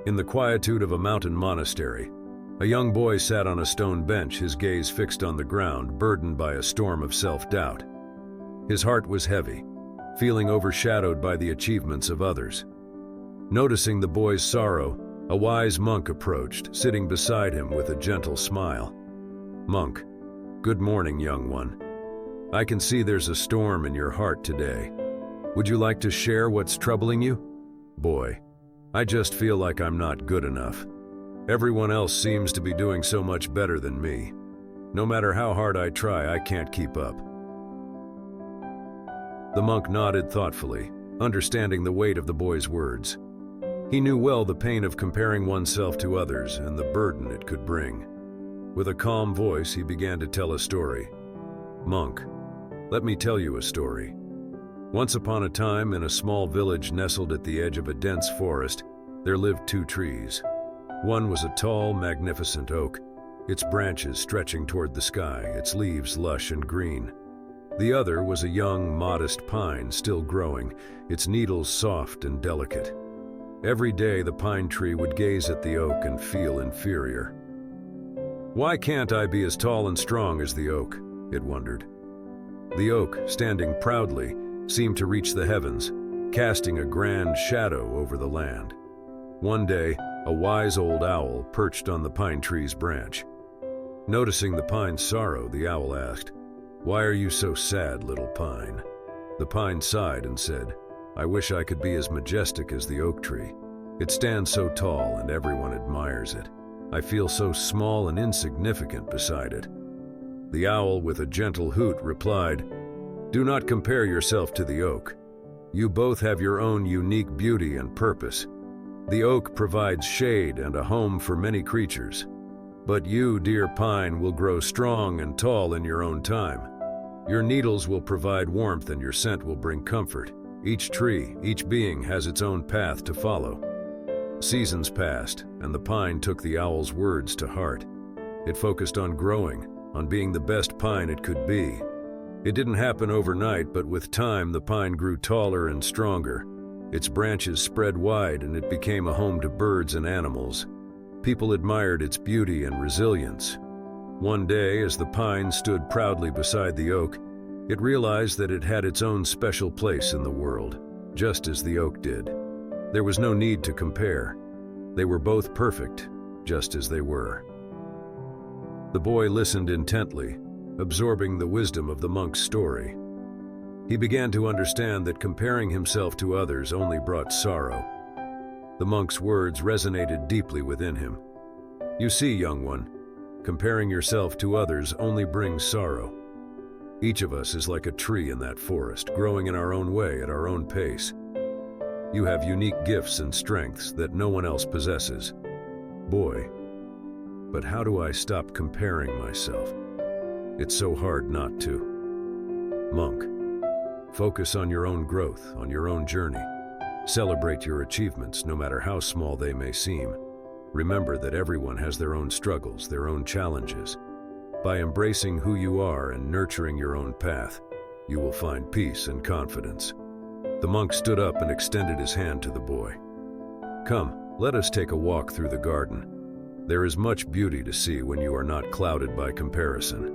In the quietude of a mountain monastery, a young boy sat on a stone bench, his gaze fixed on the ground, burdened by a storm of self-doubt. His heart was heavy, feeling overshadowed by the achievements of others. Noticing the boy's sorrow, a wise monk approached, sitting beside him with a gentle smile. "Monk, good morning, young one. I can see there's a storm in your heart today. Would you like to share what's troubling you?" "Boy, I just feel like I'm not good enough. Everyone else seems to be doing so much better than me. No matter how hard I try, I can't keep up." The monk nodded thoughtfully, understanding the weight of the boy's words. He knew well the pain of comparing oneself to others and the burden it could bring. With a calm voice, he began to tell a story. "Monk, let me tell you a story. Once upon a time, in a small village nestled at the edge of a dense forest, there lived two trees. One was a tall, magnificent oak, its branches stretching toward the sky, its leaves lush and green. The other was a young, modest pine still growing, its needles soft and delicate. Every day the pine tree would gaze at the oak and feel inferior. "Why can't I be as tall and strong as the oak?" it wondered. The oak, standing proudly, seemed to reach the heavens, casting a grand shadow over the land. One day, a wise old owl perched on the pine tree's branch. Noticing the pine's sorrow, the owl asked, "Why are you so sad, little pine?" The pine sighed and said, "I wish I could be as majestic as the oak tree. It stands so tall and everyone admires it. I feel so small and insignificant beside it." The owl, with a gentle hoot, replied, "Do not compare yourself to the oak. You both have your own unique beauty and purpose. The oak provides shade and a home for many creatures. But you, dear pine, will grow strong and tall in your own time. Your needles will provide warmth and your scent will bring comfort. Each tree, each being has its own path to follow." Seasons passed, and the pine took the owl's words to heart. It focused on growing, on being the best pine it could be. It didn't happen overnight, but with time the pine grew taller and stronger. Its branches spread wide and it became a home to birds and animals. People admired its beauty and resilience. One day, as the pine stood proudly beside the oak, it realized that it had its own special place in the world, just as the oak did. There was no need to compare. They were both perfect, just as they were. The boy listened intently, absorbing the wisdom of the monk's story. He began to understand that comparing himself to others only brought sorrow. The monk's words resonated deeply within him. "You see, young one, comparing yourself to others only brings sorrow. Each of us is like a tree in that forest, growing in our own way at our own pace. You have unique gifts and strengths that no one else possesses. Boy, but how do I stop comparing myself? It's so hard not to." Monk, focus on your own growth, on your own journey. Celebrate your achievements, no matter how small they may seem. Remember that everyone has their own struggles, their own challenges. By embracing who you are and nurturing your own path, you will find peace and confidence. The monk stood up and extended his hand to the boy. "Come, let us take a walk through the garden. There is much beauty to see when you are not clouded by comparison."